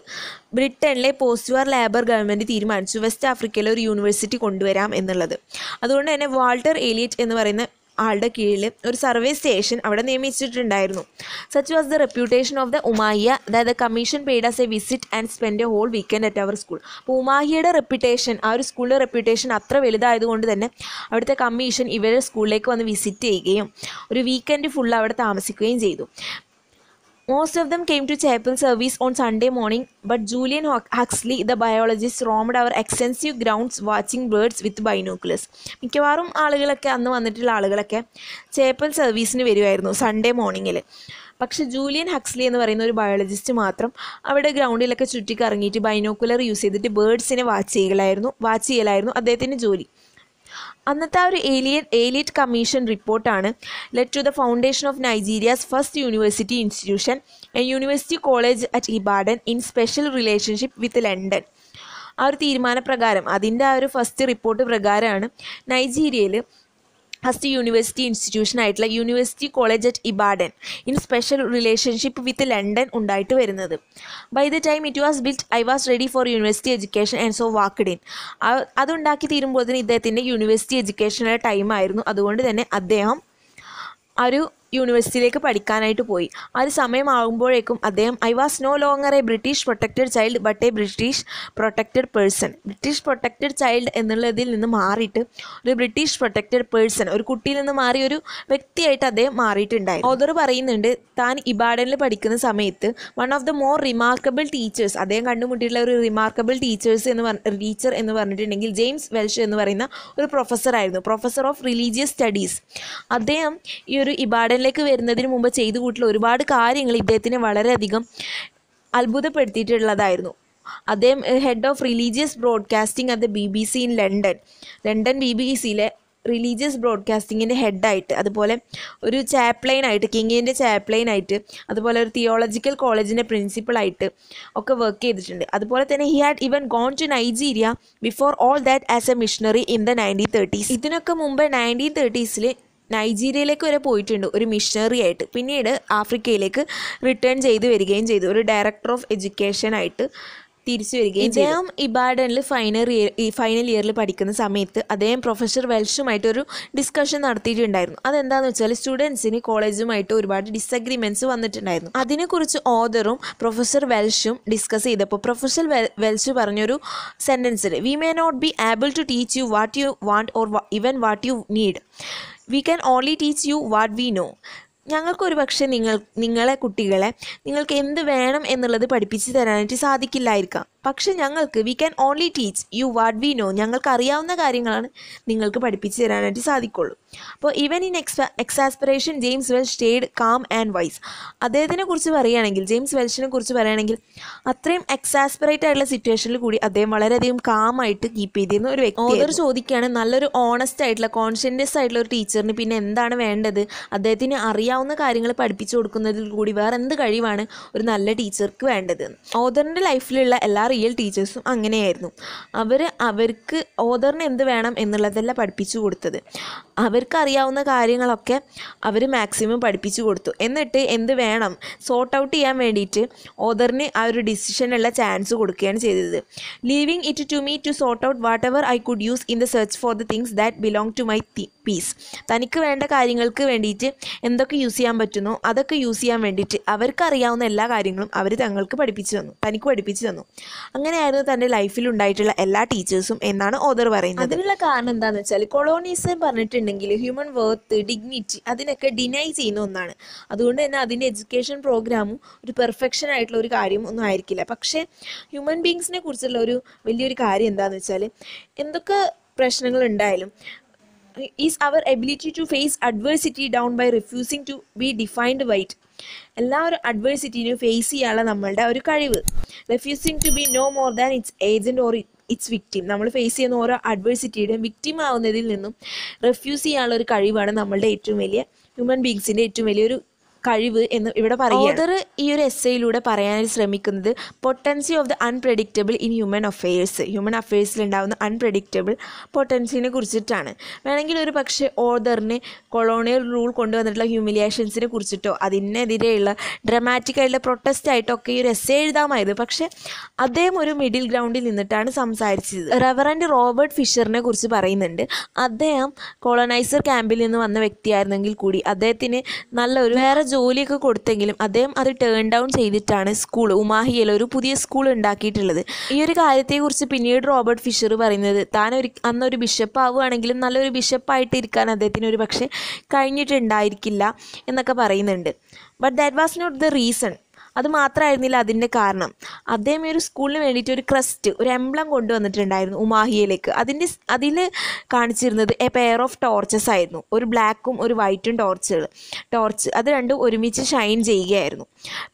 ബ്രിട്ടനിലെ പോസ്റ്റ് വാർ ലേബർ ഗവൺമെൻറ് തീരുമാനിച്ചു വെസ്റ്റ് ആഫ്രിക്കയിലെ ഒരു യൂണിവേഴ്സിറ്റി കൊണ്ടുവരാം എന്നുള്ളത്. അതുകൊണ്ട് തന്നെ വാൾട്ടർ എലിയറ്റ് എന്ന് പറയുന്ന ആളുടെ കീഴിൽ ഒരു സർവേ സ്റ്റേഷൻ അവിടെ നിയമിച്ചിട്ടുണ്ടായിരുന്നു. Such was the reputation of the Umuahia that the commission paid us a visit and spend a whole weekend at our school. അപ്പോൾ ഉമാഹിയുടെ റെപ്യൂട്ടേഷൻ, ആ ഒരു സ്കൂളിൻ്റെ റെപ്യൂട്ടേഷൻ അത്ര വലുതായതുകൊണ്ട് തന്നെ അവിടുത്തെ കമ്മീഷൻ ഇവരുടെ സ്കൂളിലേക്ക് വന്ന് വിസിറ്റ് ചെയ്യുകയും ഒരു വീക്കെൻഡ് ഫുൾ അവിടെ താമസിക്കുകയും ചെയ്തു. Most of them came to chapel service on Sunday morning, but Julian Huxley, the biologist, roamed our extensive grounds watching birds with binoculars. മിക്കവാറും ആളുകളൊക്കെ അന്ന് വന്നിട്ടുള്ള ആളുകളൊക്കെ ചേപ്പൽ സർവീസിന് വരുമായിരുന്നു സൺഡേ മോർണിംഗിൽ. പക്ഷെ ജൂലിയൻ ഹക്സ്ലി എന്ന് പറയുന്ന ഒരു ബയോളജിസ്റ്റ് മാത്രം അവിടെ ഗ്രൗണ്ടിലൊക്കെ ചുറ്റിക്കറങ്ങിയിട്ട് ബൈനോക്കുലർ യൂസ് ചെയ്തിട്ട് ബേർഡ്സിനെ വാച്ച് ചെയ്യലായിരുന്നു അദ്ദേഹത്തിൻ്റെ ജോലി. അന്നത്തെ ആ ഒരു ഏലിയറ്റ് കമ്മീഷൻ റിപ്പോർട്ടാണ് led to the foundation of Nigeria's first university institution and university college at Ibadan in special relationship with London. ആ ഒരു തീരുമാനപ്രകാരം അതിൻ്റെ ആ ഒരു ഫസ്റ്റ് റിപ്പോർട്ട് പ്രകാരമാണ് നൈജീരിയയിൽ ഫസ്റ്റ് യൂണിവേഴ്സിറ്റി ഇൻസ്റ്റിറ്റ്യൂഷൻ ആയിട്ടുള്ള university college at Ibadan in special relationship with London ഉണ്ടായിട്ട് വരുന്നത്. By the time it was built I was ready for university education and so walked in. അതുണ്ടാക്കി തീരുമ്പോൾ തന്നെ ഇദ്ദേഹത്തിൻ്റെ യൂണിവേഴ്സിറ്റി എഡ്യൂക്കേഷനുള്ള ടൈമായിരുന്നു. അതുകൊണ്ട് തന്നെ അദ്ദേഹം ഒരു യൂണിവേഴ്സിറ്റിയിലേക്ക് പഠിക്കാനായിട്ട് പോയി. ആ ഒരു സമയമാകുമ്പോഴേക്കും അദ്ദേഹം I was no longer a British protected child but a British protected person. British protected child എന്നുള്ളതിൽ നിന്ന് മാറിയിട്ട് ഒരു ബ്രിട്ടീഷ് പ്രൊട്ടക്റ്റഡ് പേഴ്സൺ, ഒരു കുട്ടിയിൽ നിന്ന് മാറി ഒരു വ്യക്തിയായിട്ട് അദ്ദേഹം മാറിയിട്ടുണ്ടായി. ഓതർ പറയുന്നുണ്ട് താൻ ഇബാഡനിൽ പഠിക്കുന്ന സമയത്ത് one of the more remarkable teachers, അദ്ദേഹം കണ്ടുമുട്ടിയിട്ടുള്ള ഒരു റിമാർക്കബിൾ ടീച്ചർ എന്ന് പറഞ്ഞിട്ടുണ്ടെങ്കിൽ ജെയിംസ് വെൽഷ് എന്ന് പറയുന്ന ഒരു പ്രൊഫസറായിരുന്നു, പ്രൊഫസർ ഓഫ് റിലീജിയസ് സ്റ്റഡീസ്. അദ്ദേഹം ഈ ഒരു ഇബാഡനിലേക്ക് വരുന്നതിന് മുമ്പ് ചെയ്തു കൂട്ടിയുള്ള ഒരുപാട് കാര്യങ്ങൾ ഇദ്ദേഹത്തിനെ വളരെയധികം അത്ഭുതപ്പെടുത്തിയിട്ടുള്ളതായിരുന്നു. അദ്ദേഹം head of religious broadcasting at the BBC in London BBCയിലെ റിലീജിയസ് ബ്രോഡ്കാസ്റ്റിങ്ങിൻ്റെ ഹെഡായിട്ട്, അതുപോലെ ഒരു ചാപ്ലൈനായിട്ട്, കിങ്ങിൻ്റെ ചാപ്ലൈനായിട്ട്, അതുപോലെ ഒരു തിയോളജിക്കൽ കോളേജിൻ്റെ പ്രിൻസിപ്പളായിട്ട് ഒക്കെ വർക്ക് ചെയ്തിട്ടുണ്ട്. അതുപോലെ തന്നെ he had even gone to Nigeria before all that as a missionary in the 1930s. ഇതിനൊക്കെ മുമ്പ് 1930s നൈജീരിയയിലേക്ക് വരെ പോയിട്ടുണ്ട് ഒരു മിഷണറി ആയിട്ട്. പിന്നീട് ആഫ്രിക്കയിലേക്ക് റിട്ടേൺ ചെയ്ത് വരികയും ചെയ്തു, ഒരു ഡയറക്ടർ ഓഫ് എഡ്യൂക്കേഷനായിട്ട് തിരിച്ചു വരികയും ചെയ്തു. അദ്ദേഹം ഇബാഡനിൽ ഫൈനൽ ഇയറിൽ പഠിക്കുന്ന സമയത്ത് അദ്ദേഹം പ്രൊഫസർ വെൽഷുമായിട്ടൊരു ഡിസ്കഷൻ നടത്തിയിട്ടുണ്ടായിരുന്നു. അതെന്താണെന്ന് വെച്ചാൽ സ്റ്റുഡൻസിന് കോളേജുമായിട്ട് ഒരുപാട് ഡിസഗ്രിമെൻറ്റ്സ് വന്നിട്ടുണ്ടായിരുന്നു. അതിനെക്കുറിച്ച് ഓതറും പ്രൊഫസർ വെൽഷും ഡിസ്കസ് ചെയ്തപ്പോൾ പ്രൊഫസർ വെൽഷ് പറഞ്ഞൊരു സെൻറ്റൻസിൽ we may not be able to teach you what you want or even what you need, we can only teach you what we know. ഞങ്ങൾക്കൊരു പക്ഷേ കുട്ടികളെ നിങ്ങൾക്ക് എന്ത് വേണം എന്നുള്ളത് പഠിപ്പിച്ച് തരാനായിട്ട് സാധിക്കില്ലായിരിക്കാം, പക്ഷെ ഞങ്ങൾക്ക് we can only teach you what we know, ഞങ്ങൾക്ക് അറിയാവുന്ന കാര്യങ്ങളാണ് നിങ്ങൾക്ക് പഠിപ്പിച്ച് തരാനായിട്ട് സാധിക്കുള്ളൂ. അപ്പോൾ even in exasperation James Welsh stayed calm and wise. അദ്ദേഹത്തിനെ കുറിച്ച് പറയുകയാണെങ്കിൽ, ജെയിംസ് വെൽഷിനെ കുറിച്ച് പറയുകയാണെങ്കിൽ അത്രയും എക്സാസ്പിറേറ്റ് ആയിട്ടുള്ള സിറ്റുവേഷനിൽ കൂടി അദ്ദേഹം വളരെയധികം കാമായിട്ട് കീപ്പ് ചെയ്തിരുന്ന ഒരു വ്യക്തി. ഓതർ ചോദിക്കുകയാണ് നല്ലൊരു ഓണസ്റ്റ് ആയിട്ടുള്ള കോൺഷ്യസ് ആയിട്ടുള്ള ഒരു ടീച്ചറിന് പിന്നെ എന്താണ് വേണ്ടത്, അദ്ദേഹത്തിന് അറിയാവുന്ന കാര്യങ്ങൾ പഠിപ്പിച്ചു കൊടുക്കുന്നതിൽ കൂടി വേറെ എന്ത് കഴിവാണ് ഒരു നല്ല ടീച്ചർക്ക് വേണ്ടത്. ഓതറിൻ്റെ ലൈഫിലുള്ള എല്ലാ റിയൽ ടീച്ചേഴ്സും അങ്ങനെയായിരുന്നു. അവർക്ക് ഓതറിന് എന്ത് വേണം എന്നുള്ളതല്ല പഠിപ്പിച്ചു കൊടുത്തത്, അവർക്ക് അവർക്കറിയാവുന്ന കാര്യങ്ങളൊക്കെ അവർ മാക്സിമം പഠിപ്പിച്ചു കൊടുത്തു. എന്നിട്ട് എന്ത് വേണം സോർട്ട് ഔട്ട് ചെയ്യാൻ വേണ്ടിയിട്ട് ഓദറിന് ആ ഒരു ഡിസിഷനുള്ള ചാൻസ് കൊടുക്കുകയാണ് ചെയ്തത്. Leaving it to me to sort out whatever I could use in the search for the things that belong to my piece. തനിക്ക് വേണ്ട കാര്യങ്ങൾക്ക് വേണ്ടിയിട്ട് എന്തൊക്കെ യൂസ് ചെയ്യാൻ പറ്റുന്നോ അതൊക്കെ യൂസ് ചെയ്യാൻ വേണ്ടിയിട്ട് അവർക്കറിയാവുന്ന എല്ലാ കാര്യങ്ങളും അവർ തനിക്ക് പഠിപ്പിച്ചു തന്നു. അങ്ങനെയായിരുന്നു തൻ്റെ ലൈഫിൽ ഉണ്ടായിട്ടുള്ള എല്ലാ ടീച്ചേഴ്സും എന്നാണ് ഓദർ പറയുന്നത്. അതിനുള്ള കാരണം എന്താണെന്ന് വെച്ചാൽ കൊളോണിസം പറഞ്ഞിട്ടുണ്ടെങ്കിൽ ഹ്യൂമൻ വർത്ത്, ഡിഗ്നിറ്റി അതിനൊക്കെ ഡിനൈ ചെയ്യുന്ന ഒന്നാണ്. അതുകൊണ്ട് തന്നെ അതിൻ്റെ എഡ്യൂക്കേഷൻ പ്രോഗ്രാമും ഒരു പെർഫെക്ഷൻ ആയിട്ടുള്ള ഒരു കാര്യം ഒന്നും ആയിരിക്കില്ല. പക്ഷേ ഹ്യൂമൻ ബീങ്സിനെ കുറിച്ചുള്ള ഒരു വലിയൊരു കാര്യം എന്താണെന്ന് വെച്ചാൽ എന്തൊക്കെ പ്രശ്നങ്ങൾ ഉണ്ടായാലും is our ability to face adversity down by refusing to be defined by it. എല്ലാ ഒരു അഡ്വേഴ്സിറ്റിനെയും ഫേസ് ചെയ്യാനുള്ള നമ്മളുടെ ഒരു കഴിവ്. refusing to be no more than its agent or its victim. നമ്മൾ ഫേസ് ചെയ്യുന്ന ഓരോ അഡ്വേഴ്സിറ്റിയുടെയും വിക്ടിം ആവുന്നതിൽ നിന്നും റെഫ്യൂസ് ചെയ്യാനുള്ള ഒരു കഴിവാണ് നമ്മളുടെ ഏറ്റവും വലിയ ഹ്യൂമൻ ബീങ്സിൻ്റെ ഏറ്റവും വലിയൊരു കഴിവ് എന്ന് ഇവിടെ പറയുക. ഓദർ ഈ ഒരു എസ്സേയിലൂടെ പറയാൻ ശ്രമിക്കുന്നത് potency of the unpredictable in human അഫെയർസിൽ ഉണ്ടാകുന്ന അൺപ്രഡിക്റ്റബിൾ പൊട്ടൻസിനെ കുറിച്ചിട്ടാണ്. വേണമെങ്കിൽ ഒരു പക്ഷേ ഓദറിന് കൊളോണിയൽ റൂൾ കൊണ്ടുവന്നിട്ടുള്ള ഹ്യൂമിലിയേഷൻസിനെ കുറിച്ചിട്ടോ അതിനെതിരെയുള്ള ഡ്രമാറ്റിക് ആയിട്ടുള്ള പ്രൊട്ടസ്റ്റ് ആയിട്ടൊക്കെ ഈ ഒരു എസ്സേ എഴുതാമായിരുന്നു. പക്ഷേ അദ്ദേഹം ഒരു മിഡിൽ ഗ്രൗണ്ടിൽ നിന്നിട്ടാണ് സംസാരിച്ചത്. റെവറൻഡ് റോബർട്ട് ഫിഷറിനെ കുറിച്ച് പറയുന്നുണ്ട്. അദ്ദേഹം കോളനൈസർ ക്യാമ്പിൽ നിന്ന് വന്ന വ്യക്തിയായിരുന്നെങ്കിൽ കൂടി അദ്ദേഹത്തിന് നല്ലൊരു വേറെ ജോലിയൊക്കെ കൊടുത്തെങ്കിലും അദ്ദേഹം അത് ടേൺ ഡൗൺ ചെയ്തിട്ടാണ് ഉമാഹിയയിൽ ഒരു പുതിയ സ്കൂൾ ഉണ്ടാക്കിയിട്ടുള്ളത്. ഈ ഒരു കാര്യത്തെക്കുറിച്ച് പിന്നീട് റോബർട്ട് ഫിഷർ പറയുന്നത് അന്നൊരു ബിഷപ്പ് ആവുകയാണെങ്കിലും നല്ലൊരു ബിഷപ്പായിട്ട് ഇരിക്കാൻ അദ്ദേഹത്തിന് ഒരു പക്ഷേ കഴിഞ്ഞിട്ടുണ്ടായിരിക്കില്ല എന്നൊക്കെ പറയുന്നുണ്ട്. But that was not the reason. അത് മാത്രമായിരുന്നില്ല അതിൻ്റെ കാരണം. അദ്ദേഹം ഈ ഒരു സ്കൂളിന് വേണ്ടിയിട്ട് ഒരു ക്രസ്റ്റ്, ഒരു എംബ്ലം കൊണ്ടുവന്നിട്ടുണ്ടായിരുന്നു ഉമാഹിയയിലേക്ക്. അതിൽ കാണിച്ചിരുന്നത് എ പെയർ ഓഫ് ടോർച്ചസ് ആയിരുന്നു. ഒരു ബ്ലാക്കും ഒരു വൈറ്റും ടോർച്ച് അത് രണ്ടും ഒരുമിച്ച് ഷൈൻ ചെയ്യുകയായിരുന്നു.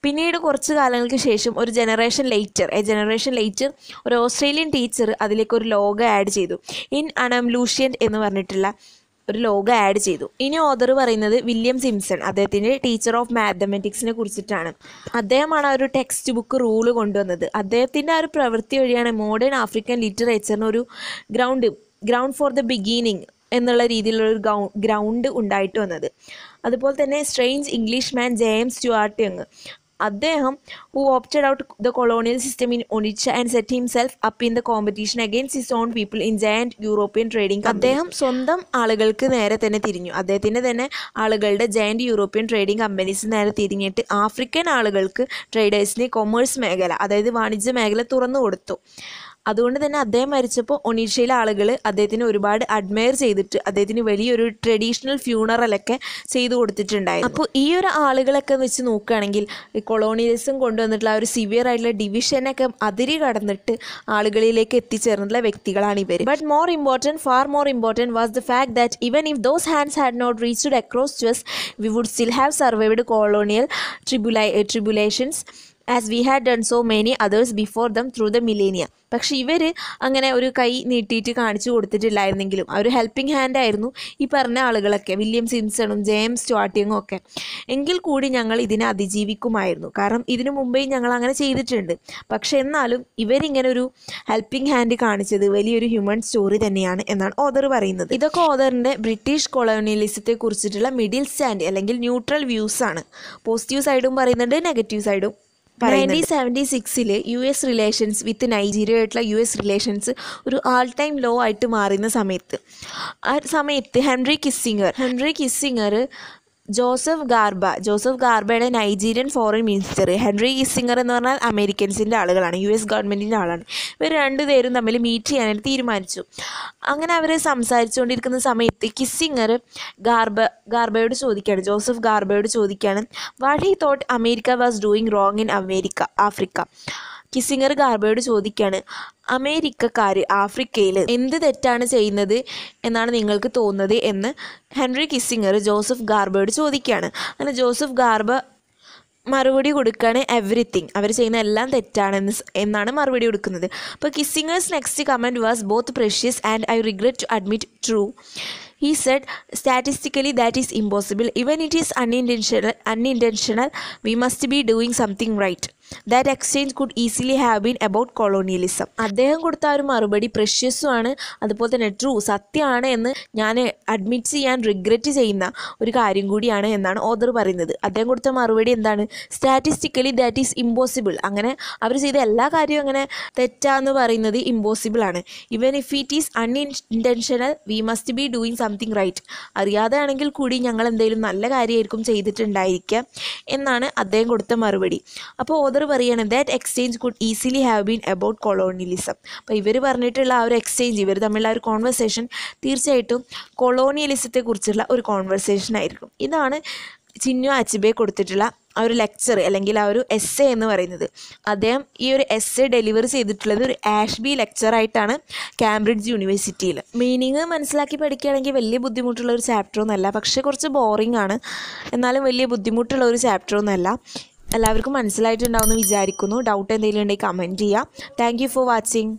പിന്നീട് കുറച്ച് കാലങ്ങൾക്ക് ശേഷം ഒരു ജനറേഷൻ ലേറ്റർ ഒരു ഓസ്ട്രേലിയൻ ടീച്ചർ അതിലേക്ക് ഒരു ലോഗോ ആഡ് ചെയ്തു. ഇൻ അനംലൂഷ്യൻ എന്ന് പറഞ്ഞിട്ടുള്ള ഒരു ലോഗോ ആഡ് ചെയ്തു. ഇനി ഓദർ പറയുന്നത് വില്യം സിംസൺ, അദ്ദേഹത്തിൻ്റെ ടീച്ചർ ഓഫ് മാത്തമാറ്റിക്സിനെ കുറിച്ചിട്ടാണ്. അദ്ദേഹമാണ് ആ ഒരു ടെക്സ്റ്റ് ബുക്ക് റൂള് കൊണ്ടുവന്നത്. അദ്ദേഹത്തിൻ്റെ ആ ഒരു പ്രവൃത്തി വഴിയാണ് മോഡേൺ ആഫ്രിക്കൻ ലിറ്ററേച്ചറിന് ഒരു ഗ്രൗണ്ട് ഫോർ ദ ബിഗിനിങ് എന്നുള്ള രീതിയിലുള്ളൊരു ഗ്രൗണ്ട് ഉണ്ടായിട്ട് വന്നത്. അതുപോലെ തന്നെ സ്ട്രേഞ്ച് ഇംഗ്ലീഷ് മാൻ ജെയിംസ് സ്റ്റുവാർട്ട് യങ്, അദ്ദേഹം who opted out the colonial system in Onitsha and set himself up in the competition against his own people in giant European trading companies. അദ്ദേഹം സ്വന്തം ആളുകൾക്ക് നേരെ തന്നെ തിരിഞ്ഞു. അദ്ദേഹത്തിൻ്റെ തന്നെ ആളുകളുടെ ജയൻറ്റ് യൂറോപ്യൻ ട്രേഡിംഗ് കമ്പനീസ് നേരെ തിരിഞ്ഞിട്ട് ആഫ്രിക്കൻ ആളുകൾക്ക് ട്രേഡേഴ്സിന് കൊമേഴ്സ് മേഖല, അതായത് വാണിജ്യ മേഖല തുറന്നു കൊടുത്തു. അതുകൊണ്ട് തന്നെ അദ്ദേഹം മരിച്ചപ്പോൾ ഒണീഷയിലെ ആളുകൾ അദ്ദേഹത്തിന് ഒരുപാട് അഡ്മയർ ചെയ്തിട്ട് അദ്ദേഹത്തിന് വലിയൊരു ട്രഡീഷണൽ ഫ്യൂണറലൊക്കെ ചെയ്തു കൊടുത്തിട്ടുണ്ടായിരുന്നു. അപ്പോൾ ഈ ഒരു ആളുകളൊക്കെ വെച്ച് നോക്കുകയാണെങ്കിൽ കൊളോണിയലിസം കൊണ്ടുവന്നിട്ടുള്ള ഒരു സിവിയർ ആയിട്ടുള്ള ഡിവിഷനൊക്കെ അതിരി കടന്നിട്ട് ആളുകളിലേക്ക് എത്തിച്ചേർന്നിട്ടുള്ള വ്യക്തികളാണ് ഇവർ. But far more important was the fact that even if those hands had not reached across to us, we would still have survived colonial tribulations as we had done so many others before them through the millennia. പക്ഷേ ഇവർ അങ്ങനെ ഒരു കൈ നീട്ടിയിട്ട് കാണിച്ചു കൊടുത്തിട്ടില്ലായിരുന്നെങ്കിലും ആ ഒരു helping hand ആയിരുന്നു ഈ പറഞ്ഞ ആളുകളൊക്കെ, വില്യം സിംസണും ജെയിംസ് സ്റ്റുവാർട്ട് യങ്ങും ഒക്കെ. എങ്കിൽ കൂടി ഞങ്ങൾ ഇതിനെ അതിജീവിക്കുമായിരുന്നു. കാരണം ഇതിനു മുമ്പേ ഞങ്ങൾ അങ്ങനെ ചെയ്തിട്ടുണ്ട്. പക്ഷെ എന്നാലും ഇവരിങ്ങനെ ഒരു ഹെൽപ്പിംഗ് ഹാൻഡ് കാണിച്ചത് വലിയൊരു ഹ്യൂമൻ സ്റ്റോറി തന്നെയാണ് എന്നാണ് ഓദർ പറയുന്നത്. ഇതൊക്കെ ഓദറിൻ്റെ ബ്രിട്ടീഷ് കൊളോണിയലിസത്തെ കുറിച്ചിട്ടുള്ള മിഡിൽ സ്റ്റാൻഡ് അല്ലെങ്കിൽ ന്യൂട്രൽ വ്യൂസ് ആണ്. പോസിറ്റീവ് സൈഡും പറയുന്നുണ്ട്, നെഗറ്റീവ് സൈഡും. 1976 US റിലേഷൻസ് വിത്ത് നൈജീരിയയായിട്ടുള്ള US റിലേഷൻസ് ഒരു ആൾ ടൈം ലോ ആയിട്ട് മാറുന്ന സമയത്ത് ഹെൻറി കിസ്സിങ്ങർ ജോസഫ് ഗാർബയുടെ Nigerian foreign minister, Henry Kissinger എന്ന് പറഞ്ഞാൽ അമേരിക്കൻസിൻ്റെ ആളുകളാണ്, US ഗവൺമെൻറ്റിൻ്റെ ആളാണ്. ഇവർ രണ്ടുപേരും തമ്മിൽ മീറ്റ് ചെയ്യാനായിട്ട് തീരുമാനിച്ചു. അങ്ങനെ അവർ സംസാരിച്ചുകൊണ്ടിരിക്കുന്ന സമയത്ത് കിസ്സിങ്ങർ ജോസഫ് ഗാർബയോട് ചോദിക്കുകയാണ് what he thought America was doing wrong in Africa. Kissinger ഗാർബയോട് ചോദിക്കുകയാണ് അമേരിക്കക്കാർ ആഫ്രിക്കയിൽ എന്ത് തെറ്റാണ് ചെയ്യുന്നത് എന്നാണ് നിങ്ങൾക്ക് തോന്നുന്നത് എന്ന് ഹെൻറി കിസ്സിങ്ങർ ജോസഫ് ഗാർബയോട് ചോദിക്കുകയാണ്. അങ്ങനെ ജോസഫ് ഗാർബ മറുപടി കൊടുക്കുകയാണ് എവറിത്തിങ്, അവർ ചെയ്യുന്ന എല്ലാം എന്നാണ് മറുപടി കൊടുക്കുന്നത്. അപ്പോൾ Kissinger's next comment was both precious and I regret to admit true. He said, statistically that is impossible. Even it is unintentional, we must be doing something right. That exchange could easily have been about colonialism. അദ്ദേഹം കൊടുത്ത ആ ഒരു മറുപടി പ്രഷ്യസുമാണ്, അതുപോലെ തന്നെ true, സത്യമാണ് എന്ന് ഞാൻ അഡ്മിറ്റ് ചെയ്യാൻ റിഗ്രറ്റ് ചെയ്യുന്ന ഒരു കാര്യം കൂടിയാണ് എന്നാണ് ഓദർ പറയുന്നത്. അദ്ദേഹം കൊടുത്ത മറുപടി എന്താണ്? Statistically that is impossible. അങ്ങനെ അവർ ചെയ്ത എല്ലാ കാര്യവും അങ്ങനെ തെറ്റാന്ന് പറയുന്നത് ഇമ്പോസിബിൾ ആണ്. Even if it is unintentional we must be doing something right. അറിയാതെ ആണെങ്കിൽ കൂടി ഞങ്ങൾ എന്തെങ്കിലും നല്ല കാര്യമായിരിക്കും ചെയ്തിട്ടുണ്ടായിരിക്കുക എന്നാണ് അദ്ദേഹം കൊടുത്ത മറുപടി. അപ്പോൾ ഓദർ പറയുകയാണ് that exchange could easily have been about colonialism. അപ്പോൾ ഇവർ പറഞ്ഞിട്ടുള്ള ആ ഒരു എക്സ്ചേഞ്ച്, ഇവർ തമ്മിലുള്ള ആ ഒരു കോൺവെർസേഷൻ തീർച്ചയായിട്ടും കൊളോണിയലിസത്തെ കുറിച്ചുള്ള ഒരു കോൺവെർസേഷൻ ആയിരിക്കും. ഇതാണ് ചിന്യോ അച്ചിബെ കൊടുത്തിട്ടുള്ള ആ ഒരു ലെക്ചർ അല്ലെങ്കിൽ ആ ഒരു എസ്സേ എന്ന് പറയുന്നത്. അദ്ദേഹം ഈ ഒരു എസ്സേ ഡെലിവർ ചെയ്തിട്ടുള്ളത് ഒരു ആഷ്ബി ലെക്ചറായിട്ടാണ് കാംബ്രിഡ്ജ് യൂണിവേഴ്സിറ്റിയിൽ. മീനിങ് മനസ്സിലാക്കി പഠിക്കുകയാണെങ്കിൽ വലിയ ബുദ്ധിമുട്ടുള്ള ഒരു ചാപ്റ്ററൊന്നുമല്ല, പക്ഷേ കുറച്ച് ബോറിംഗ് ആണ്, എന്നാലും വലിയ ബുദ്ധിമുട്ടുള്ള ഒരു ചാപ്റ്ററൊന്നുമല്ല. എല്ലാവർക്കും മനസ്സിലായിട്ടുണ്ടാവുമെന്ന് വിചാരിക്കുന്നു. ഡൗട്ട് എന്തെങ്കിലും ഉണ്ടെങ്കിൽ കമൻറ്റ് ചെയ്യുക. Thank you for watching.